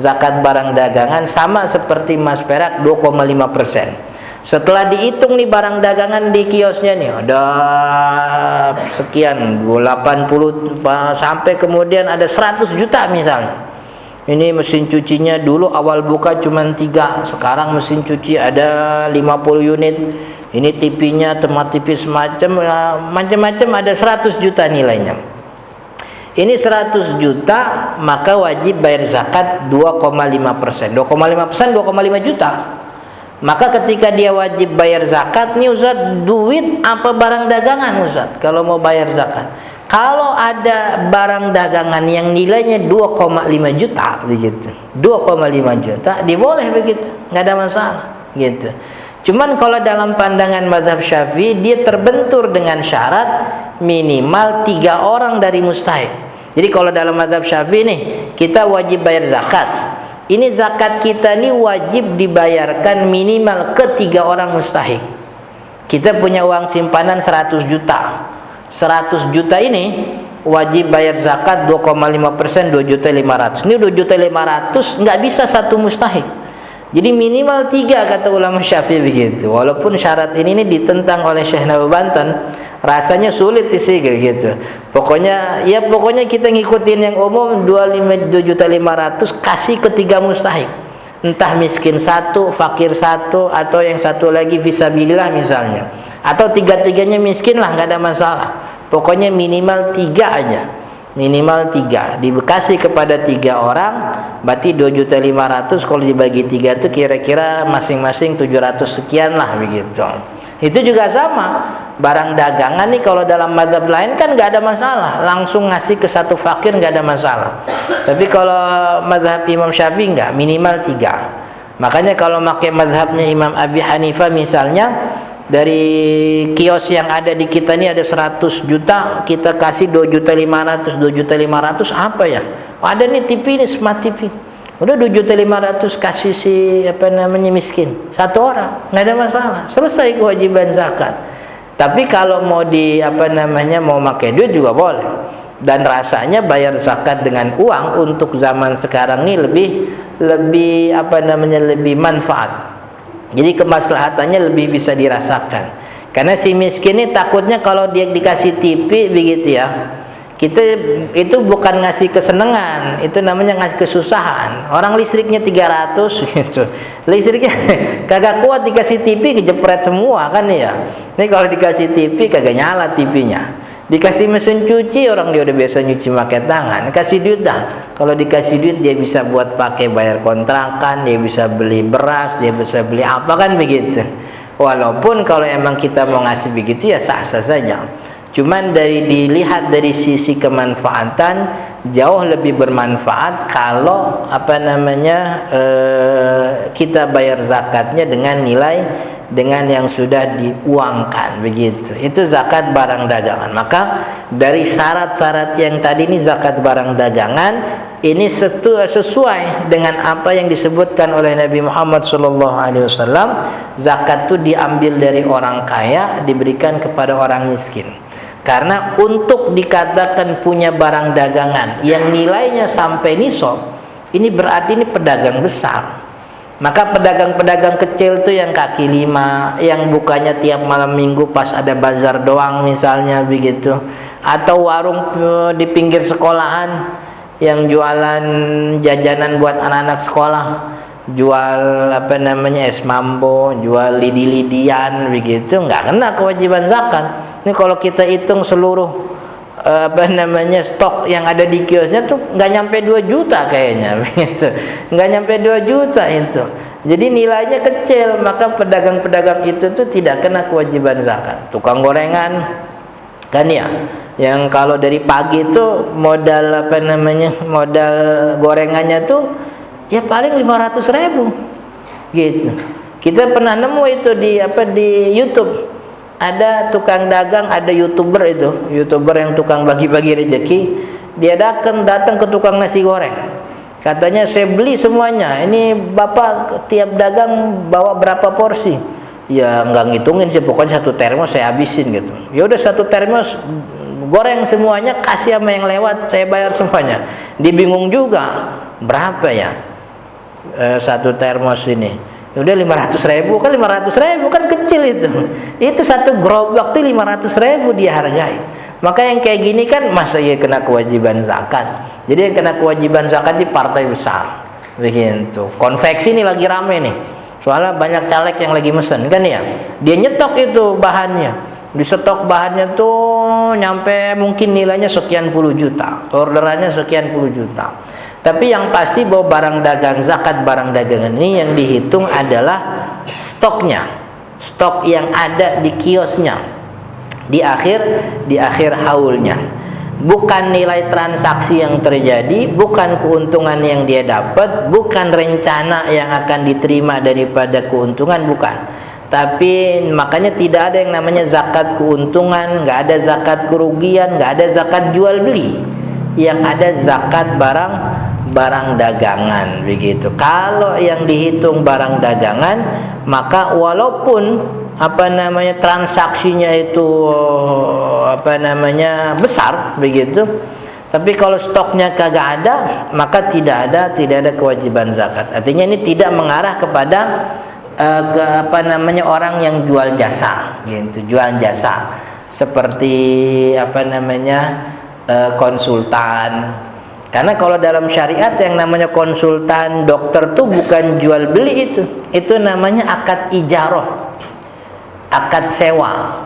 Zakat barang dagangan sama seperti emas perak, 2,5%. Setelah dihitung nih barang dagangan di kiosnya nih, ada sekian 80 sampai kemudian ada 100 juta misalnya. Ini mesin cucinya dulu awal buka cuma 3, sekarang mesin cuci ada 50 unit. Ini TV-nya, tempat TV macam-macam ada 100 juta nilainya. Ini 100 juta maka wajib bayar zakat 2,5%. 2,5% 2,5 juta. Maka ketika dia wajib bayar zakat, nih Ustaz, duit apa barang dagangan Ustaz? Kalau mau bayar zakat, kalau ada barang dagangan yang nilainya 2,5 juta begitu, 2,5 juta diboleh begitu, nggak ada masalah gitu. Cuman kalau dalam pandangan mazhab Syafi'i dia terbentur dengan syarat minimal 3 orang dari mustahik. Jadi kalau dalam mazhab Syafi'i nih kita wajib bayar zakat. Ini zakat kita ini wajib dibayarkan minimal ke 3 orang mustahik. Kita punya uang simpanan 100 juta. 100 juta ini wajib bayar zakat 2,5%, 2.500.000. Ini 2.500.000 nggak bisa satu mustahik. Jadi minimal 3 kata ulama Syafi'i begitu. Walaupun syarat ini ditentang oleh Syekh Nawawi Banten, rasanya sulit sih gitu. Pokoknya kita ngikutin yang umum 2.500.000 kasih ke 3 mustahik. Entah miskin 1, fakir 1, atau yang satu lagi fisabilillah misalnya. Atau 3-3-nya miskin lah, nggak ada masalah. Pokoknya minimal 3 aja. Minimal 3 dikasih kepada 3 orang, berarti 2.500.000 kalau dibagi 3 itu kira-kira masing-masing 700 sekian lah begitu. Itu juga sama, barang dagangan nih kalau dalam mazhab lain kan nggak ada masalah, langsung ngasih ke satu fakir nggak ada masalah. Tapi kalau mazhab Imam Syafi'i nggak, minimal 3. Makanya kalau pakai mazhabnya Imam Abi Hanifah misalnya, dari kios yang ada di kita ini ada 100 juta, kita kasih 2.500.000, 2.500.000 apa ya? Ada nih TV ini, smart TV. Udah 2.500.000 kasih si miskin 1 orang, nggak ada masalah, selesai kewajiban zakat. Tapi kalau mau mau pakai duit juga boleh. Dan rasanya bayar zakat dengan uang untuk zaman sekarang ini lebih manfaat. Jadi kemaslahatannya lebih bisa dirasakan. Karena si miskin ini takutnya kalau dia dikasih TV begitu ya, kita itu bukan ngasih kesenangan, itu namanya ngasih kesusahan. Orang listriknya 300 gitu, listriknya kagak kuat, dikasih TV kejepret semua kan ya. Ini kalau dikasih TV kagak nyala TV-nya. Dikasih mesin cuci, orang dia udah biasa nyuci pakai tangan, kasih duit dah. Kalau dikasih duit dia bisa buat pakai bayar kontrakan, dia bisa beli beras, dia bisa beli apa kan begitu. Walaupun kalau emang kita mau ngasih begitu ya sah-sah saja. Cuman dilihat dari sisi kemanfaatan, jauh lebih bermanfaat kalau kita bayar zakatnya dengan yang sudah diuangkan begitu. Itu zakat barang dagangan. Maka dari syarat-syarat yang tadi ini zakat barang dagangan ini sesuai dengan apa yang disebutkan oleh Nabi Muhammad SAW. Zakat itu diambil dari orang kaya, diberikan kepada orang miskin. Karena untuk dikatakan punya barang dagangan yang nilainya sampai nisab, ini berarti ini pedagang besar. Maka pedagang-pedagang kecil tuh yang kaki lima, yang bukanya tiap malam minggu pas ada bazar doang misalnya begitu, atau warung di pinggir sekolahan yang jualan jajanan buat anak-anak sekolah, jual apa namanya es mambo, jual lidi-lidian begitu, nggak kena kewajiban zakat. Ini kalau kita hitung seluruh apa namanya stok yang ada di kiosnya tuh nggak nyampe 2 juta kayaknya begitu, nggak nyampe 2 juta itu. Jadi nilainya kecil, maka pedagang-pedagang itu tuh tidak kena kewajiban zakat. Tukang gorengan kan ya, yang kalau dari pagi tuh modal apa namanya modal gorengannya tuh ya paling 500.000 gitu. Kita pernah nemu itu di YouTube. Ada tukang dagang, ada YouTuber yang tukang bagi-bagi rezeki. Dia datang ke tukang nasi goreng. Katanya saya beli semuanya. Ini bapak tiap dagang bawa berapa porsi? Ya nggak ngitungin sih, pokoknya 1 termos saya habisin gitu. Ya udah 1 termos goreng semuanya, kasih sama yang lewat, saya bayar semuanya. Dia bingung juga berapa ya 1 termos ini. Udah 500.000 kan, 500.000 kan kecil itu 1 gerobak tuh 500.000 dia hargai. Maka yang kayak gini kan masa ya kena kewajiban zakat. Jadi yang kena kewajiban zakat di partai besar begitu. Konveksi ini lagi rame nih, soalnya banyak caleg yang lagi mesen kan ya, dia nyetok itu bahannya, di stok bahannya tuh nyampe mungkin nilainya sekian puluh juta, orderannya sekian puluh juta. Tapi yang pasti bahwa barang dagang zakat, barang dagangan ini yang dihitung adalah stoknya, stok yang ada di kiosnya di akhir haulnya, bukan nilai transaksi yang terjadi, bukan keuntungan yang dia dapat, bukan rencana yang akan diterima daripada keuntungan, bukan. Tapi makanya tidak ada yang namanya zakat keuntungan, nggak ada zakat kerugian, nggak ada zakat jual beli. Yang ada zakat barang dagangan begitu. Kalau yang dihitung barang dagangan, maka walaupun apa namanya transaksinya itu apa namanya besar begitu, tapi kalau stoknya kagak ada, maka tidak ada kewajiban zakat. Artinya ini tidak mengarah kepada ke apa namanya orang yang jual jasa gitu, jual jasa seperti apa namanya konsultan. Karena kalau dalam syariat yang namanya konsultan dokter tuh bukan jual beli, itu namanya akad ijarah, akad sewa.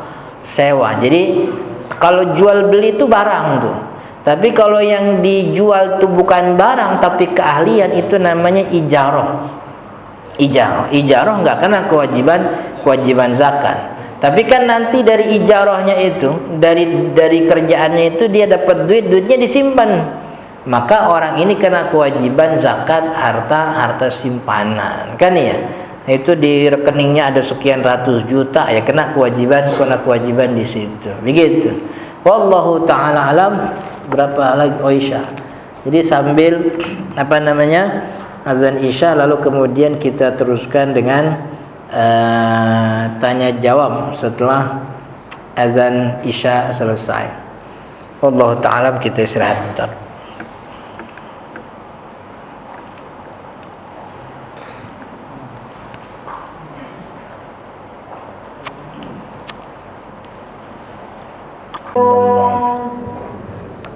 Jadi kalau jual beli itu barang tuh, tapi kalau yang dijual tuh bukan barang tapi keahlian, itu namanya ijarah. Ijarah nggak kena kewajiban zakat. Tapi kan nanti dari ijarahnya itu, dari kerjaannya itu dia dapat duitnya disimpan. Maka orang ini kena kewajiban zakat harta simpanan kan ya. Itu di rekeningnya ada sekian ratus juta, ya kena kewajiban di situ. Begitu. Wallahu taala alam. Berapa lagi? Oh, Isya. Jadi sambil apa namanya azan Isya, lalu kemudian kita teruskan dengan tanya jawab setelah azan Isya selesai. Wallahu taala, kita istirahat bentar.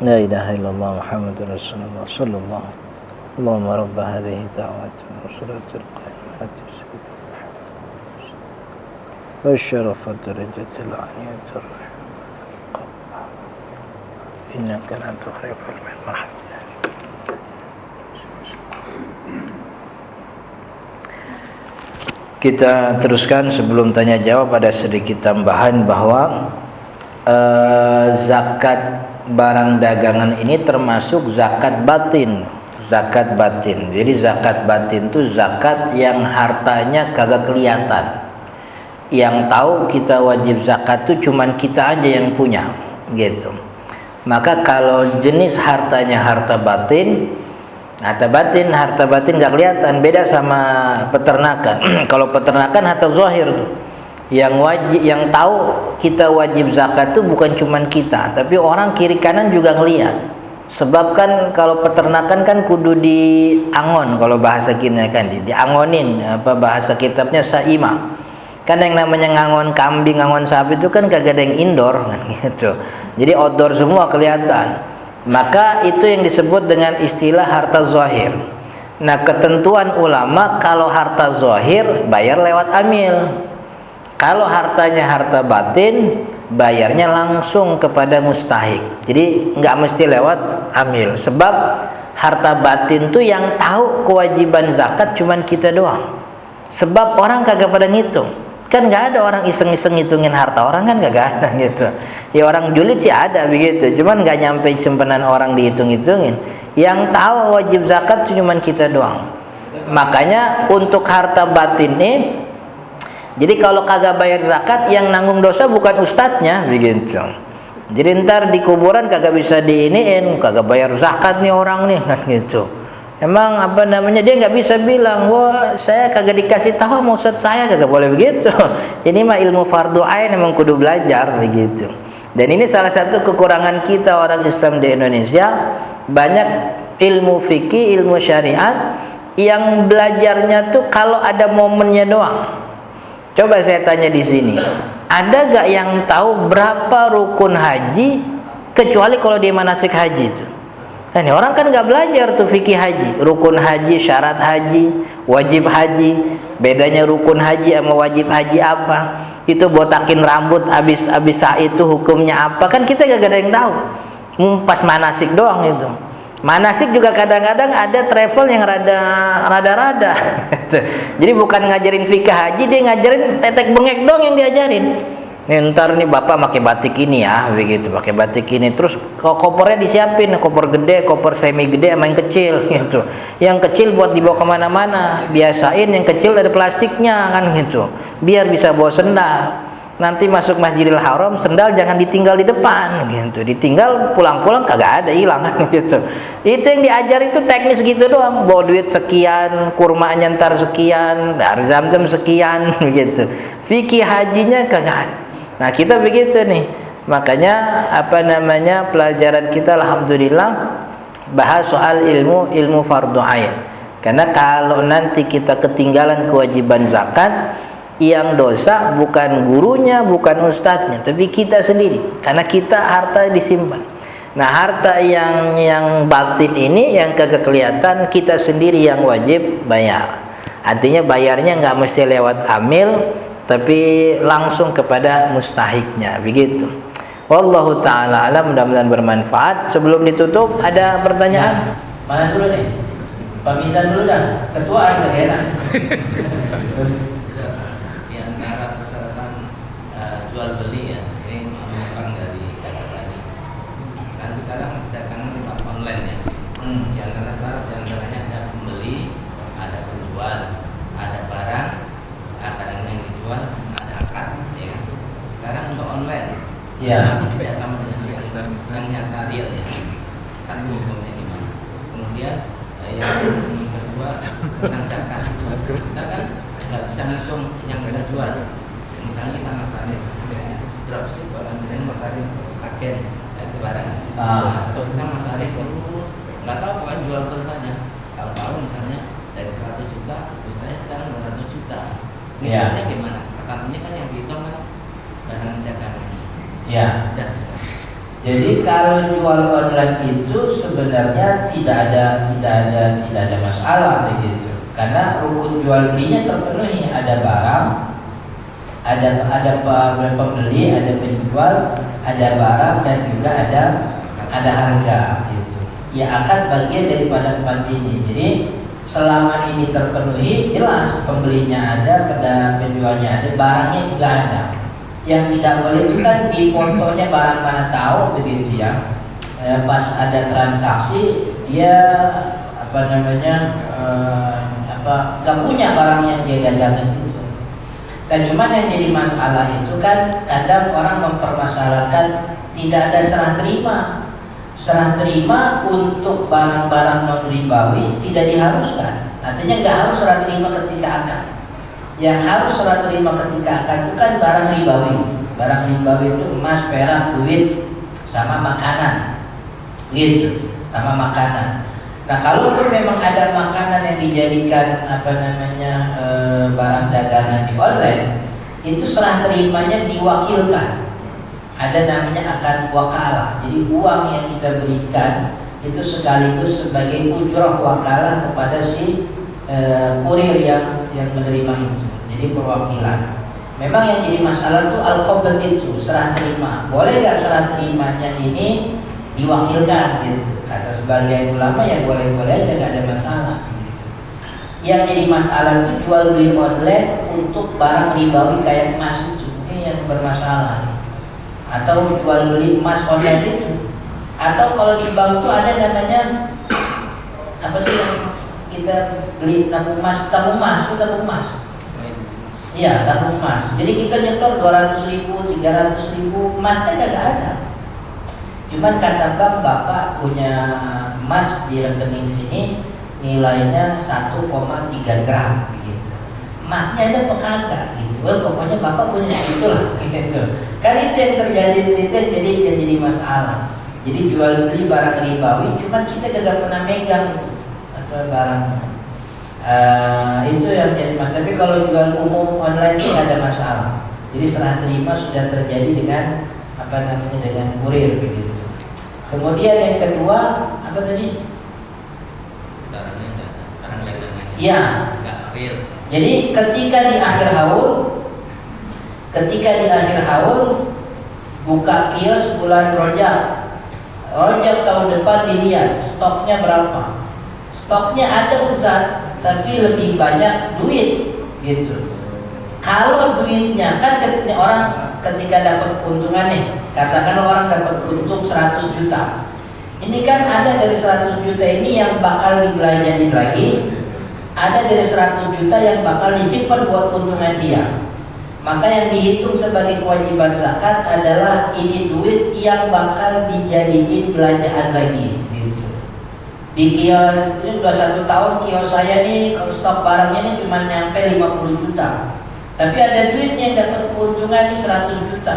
La ilaha illallah Muhammadur Rasulullah sallallahu Allahumma rabb hadhihi da'wati wa salatil qa'imati wa syarafat darajatil 'aliyatir innaka la tukhliful mi'ad. Kita teruskan. Sebelum tanya jawab ada sedikit tambahan bahwa zakat barang dagangan ini termasuk zakat batin. Jadi zakat batin itu zakat yang hartanya kagak kelihatan. Yang tahu kita wajib zakat itu cuman kita aja yang punya gitu. Maka kalau jenis hartanya harta batin nggak kelihatan, beda sama peternakan. Kalau peternakan harta zahir tuh. Yang tahu kita wajib zakat tuh bukan cuman kita, tapi orang kiri kanan juga ngelihat. Sebab kan kalau peternakan kan kudu diangon, kalau bahasa kita kan diangonin, apa bahasa kitabnya saima. Kan yang namanya ngangon kambing, ngangon sapi itu kan kagak ada yang indoor kan gitu. Jadi outdoor semua kelihatan. Maka itu yang disebut dengan istilah harta zahir. Nah, ketentuan ulama kalau harta zahir bayar lewat amil. Kalau hartanya harta batin, bayarnya langsung kepada mustahik. Jadi nggak mesti lewat amil. Sebab harta batin tuh yang tahu kewajiban zakat cuman kita doang. Sebab orang kagak pada ngitung. Kan nggak ada orang iseng-iseng ngitungin harta orang, kan kagak ada gitu. Ya orang julid sih ada begitu, cuman nggak nyampe simpanan orang dihitung-hitungin. Yang tahu wajib zakat cuman kita doang. Makanya untuk harta batin ini, jadi kalau kagak bayar zakat, yang nanggung dosa bukan ustadznya begitu. Jadi ntar di kuburan kagak bisa diiniin, kagak bayar zakat nih orang nih kan gitu. Emang apa namanya, dia nggak bisa bilang, wah saya kagak dikasih tahu sama ustadz saya, kagak boleh begitu. Ini mah ilmu fardu ain, emang kudu belajar begitu. Dan ini salah satu kekurangan kita orang Islam di Indonesia, banyak ilmu fikih, ilmu syariat yang belajarnya tuh kalau ada momennya doang. Coba saya tanya di sini, ada gak yang tahu berapa rukun haji kecuali kalau dia manasik haji itu? Nah, ini orang kan nggak belajar tuh fikih haji, rukun haji, syarat haji, wajib haji. Bedanya rukun haji sama wajib haji apa? Itu botakin rambut abis sa'i itu hukumnya apa? Kan kita gak ada yang tahu. Pas manasik doang itu. Manasik juga kadang-kadang ada travel yang rada-rada. Jadi bukan ngajarin fikih haji, dia ngajarin tetek bengek doang yang diajarin. Ntar nih bapak pakai batik ini ya, begitu, pakai batik ini. Terus kopernya disiapin, koper gede, koper semi gede, sama yang kecil, gitu. Yang kecil buat dibawa kemana-mana. Biasain yang kecil dari plastiknya kan gitu, biar bisa bawa sendal. Nanti masuk Masjidil Haram, sendal jangan ditinggal di depan, gitu. Ditinggal pulang-pulang kagak ada, hilang kan gitu. Itu yang diajar itu teknis gitu doang. Bawa duit sekian, kurmanya ntar sekian, dar zam-zam sekian, gitu. Fikih hajinya kagak ada. Nah, kita begitu nih. Makanya apa namanya, pelajaran kita alhamdulillah bahas soal ilmu fardu ain. Karena kalau nanti kita ketinggalan kewajiban zakat, yang dosa bukan gurunya, bukan ustadznya, tapi kita sendiri. Karena kita harta disimpan. Nah, harta yang batin ini yang kagak kelihatan, kita sendiri yang wajib bayar. Artinya bayarnya nggak mesti lewat amil, tapi langsung kepada mustahiknya begitu. Wallahu taala alam, mudah-mudahan bermanfaat. Sebelum ditutup ada pertanyaan? Mana dulu nih? Pak Mizan dulu dah. Ketua ada enak. Di antara persyaratan jual beli ya, ini menyimpang dari kata tadi. Kan sekarang dagangan lewat online ya. Di antara syarat, di antaranya ada pembeli, ada penjual, ada barang, kadang yang dijual, ada akad, ya. Sekarang untuk online, Ya. tidak sama dengan yang nyata real ya. Kan hukumnya gimana? Kemudian yang kedua tentang zakat. Kita kan nggak bisa ngitung yang kita jual. Misalnya kita masarin dropship, barang misalnya masarin agen barang. So kita masarin terus, nggak tahu pokoknya jual terus saja. Tahu-tahu misalnya dari 100 juta, misalnya sekarang 200 juta. Ngitungnya gimana? Katanya kan yang dihitung kan barang dagangan. Ya. Jadi kalau jual online itu sebenarnya tidak ada masalah begitu. Karena rukun jual belinya terpenuhi, ada barang, ada pembeli, ada penjual, ada barang, dan juga ada harga gitu. Ya akan bagian daripada empat ini. Jadi selama ini terpenuhi, jelas pembelinya ada, penjualnya ada, barangnya juga ada. Yang tidak boleh itu kan di fotonya barang mana tahu begitu ya. Pas ada transaksi dia nggak punya barang yang dia dagang itu. Dan cuman yang jadi masalah itu kan kadang orang mempermasalahkan tidak ada serah terima. Serah terima untuk barang-barang non ribawi tidak diharuskan. Artinya nggak harus serah terima ketika akad. Yang harus serah terima ketika akad itu kan barang ribawi. Barang ribawi itu emas, perak, duit, sama makanan. Gitu. sama makanan. Nah, kalaupun memang ada makanan yang dijadikan barang dagangan di online, itu serah terimanya diwakilkan. Ada namanya akad wakalah. Jadi uang yang kita berikan itu sekaligus sebagai ujrah wakalah kepada si kurir yang menerima itu. Jadi perwakilan. Memang yang jadi masalah itu al-qabd itu, serah terima. Boleh nggak serah terimanya ini diwakilkan gitu? Kata sebagian ulama ya boleh-boleh aja, nggak ada masalah. Gitu. Yang jadi masalah itu jual beli online untuk barang ribawi kayak emas itu, ini yang bermasalah. Atau jual beli emas online itu, atau kalau di bank itu ada namanya apa sih yang kita beli tabung emas. Iya, tabung emas. Jadi kita nyetor 200.000, 300.000, emasnya nggak ada. Cuman kata bank, bapak punya emas di rekening sini nilainya 1,3 gram gitu. Emasnya ada apa kagak gitu. Pokoknya bapak punya segitu lah gitu. Kan itu yang terjadi, itu yang jadi masalah. Jadi jual beli barang ribawi, cuman kita tidak pernah megang itu atau barangnya. Itu yang jadi masalah. Tapi kalau jual umum online itu ada masalah. Jadi serah terima sudah terjadi dengan dengan kurir begitu. Kemudian yang kedua apa tadi? Barang dagangan. Iya. Enggak real. Jadi ketika di akhir haul buka kios bulan Rajab tahun depan dilihat stoknya berapa. Stoknya ada Ustaz, tapi lebih banyak duit gitu. Kalau duitnya kan orang ketika dapat keuntungan nih, katakan orang dapat untung 100 juta. Ini kan ada dari 100 juta ini yang bakal dibelanjain lagi, ada dari 100 juta yang bakal disimpan buat keuntungan dia. Maka yang dihitung sebagai kewajiban zakat adalah ini duit yang bakal dijadiin belanjaan lagi gitu. Di kios ini udah 1 tahun kios saya nih, kalau stok barangnya ini cuma nyampe 50 juta. Tapi ada duit yang dapat keuntungan ini 100 juta.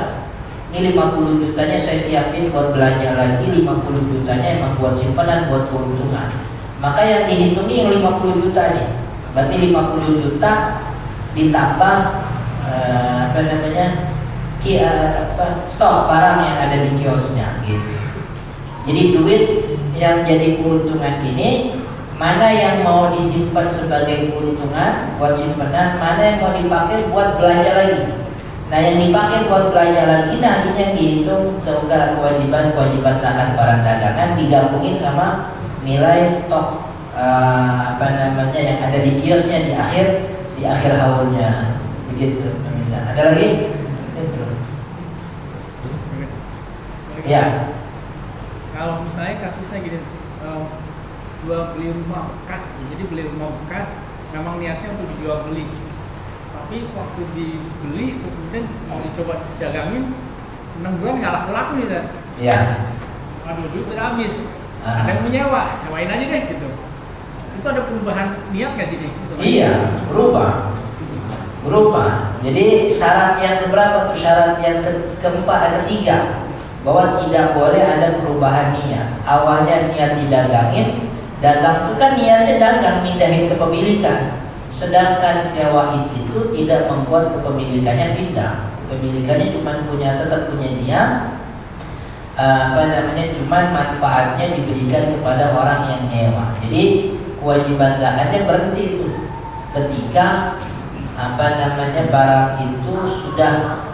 Ini 50 jutanya saya siapin buat belanja lagi, 50 jutanya emang buat simpanan, buat keuntungan. Maka yang dihitung ini yang 50 juta nih. Berarti 50 juta ditambah stok barang yang ada di kiosnya gitu. Jadi duit yang jadi keuntungan ini mana yang mau disimpan sebagai keuntungan buat simpanan, mana yang mau dipakai buat belanja lagi. Nah yang dipakai buat belanja lagi, nah ini yang dihitung sebagai kewajiban zakat barang dagangan digabungin sama nilai stok yang ada di kiosnya di akhir haulnya begitu. Misalnya ada lagi? Ya. Kalau misalnya kasusnya gini, jual beli rumah bekas, jadi beli rumah bekas memang niatnya untuk dijual beli, tapi waktu dibeli terus kemudian mau dicoba dagangin 6 bulan nggak laku nih kan? Ya. Aduh duit udah habis, ada yang menyewa, sewain aja deh gitu. Itu ada perubahan niat nggak jadi? Gitu, kan? Iya, berubah. Jadi syarat yang keberapa tuh? Syarat yang ketiga, bahwa tidak boleh ada perubahan niat. Awalnya niat didagangin, dagang itu kan niatnya dagang, mindahin kepemilikan. Sedangkan sewa itu tidak membuat kepemilikannya pindah. Kepemilikannya tetap punya dia. Cuman manfaatnya diberikan kepada orang yang nyewa. Jadi kewajiban zakatnya berhenti itu ketika barang itu sudah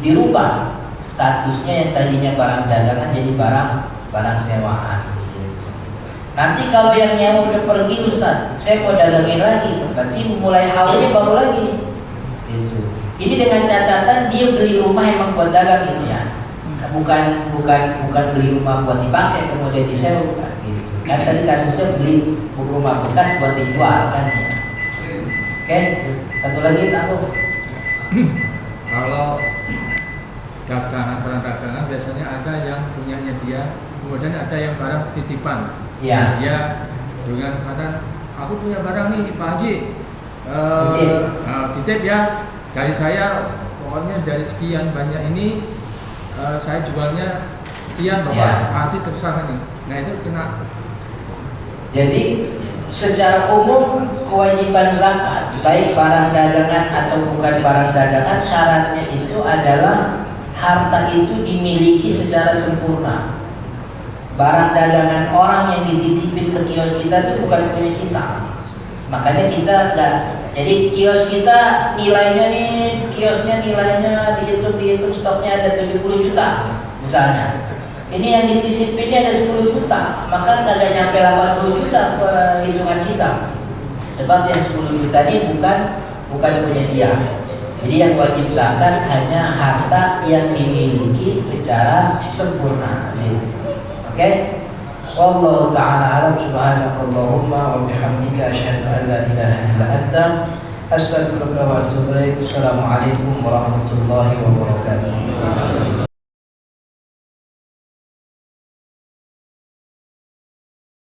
dirubah statusnya, yang tadinya barang dagangan jadi barang sewaan gitu. Nanti kalau yang nyewa udah pergi, Ustaz, saya mau dagangin lagi, berarti mulai haulnya baru lagi gitu. Ini dengan catatan dia beli rumah emang buat dagang gitu ya, bukan beli rumah buat dipakai kemudian disewa gitu. Kan tadi kasusnya beli rumah bekas buat dijual kan ya. Oke, satu lagi tahu. Kalau barang dagangan biasanya ada yang punyanya dia, kemudian ada yang barang titipan. Ya. Dia dengan kata, aku punya barang nih Pak Haji, titip ya dari saya, pokoknya dari sekian banyak ini saya jualnya sekian Bapak, Ya. arti terserah nih. Nah itu kena. Jadi secara umum kewajiban zakat baik barang dagangan atau bukan barang dagangan, syaratnya itu adalah harta itu dimiliki secara sempurna. Barang dagangan orang yang dititipin ke kios kita itu bukan punya kita. Makanya kita enggak. Jadi kios kita nilainya nih, kiosnya nilainya dihitung stoknya ada 70 juta misalnya. Ini yang dititipinnya ada 10 juta, maka kagak nyampe 80 juta hitungan kita. Sebab yang 10 juta ini bukan punya dia. Jadi yang wajib zakat hanya harta yang dimiliki secara sempurna. Oke? Wallahu ta'ala alam. Subhanakallahumma wa bihamdika asyhadu an la ilaha illa anta astaghfiruka wa atubu ilaik. Assalamualaikum warahmatullahi wabarakatuh.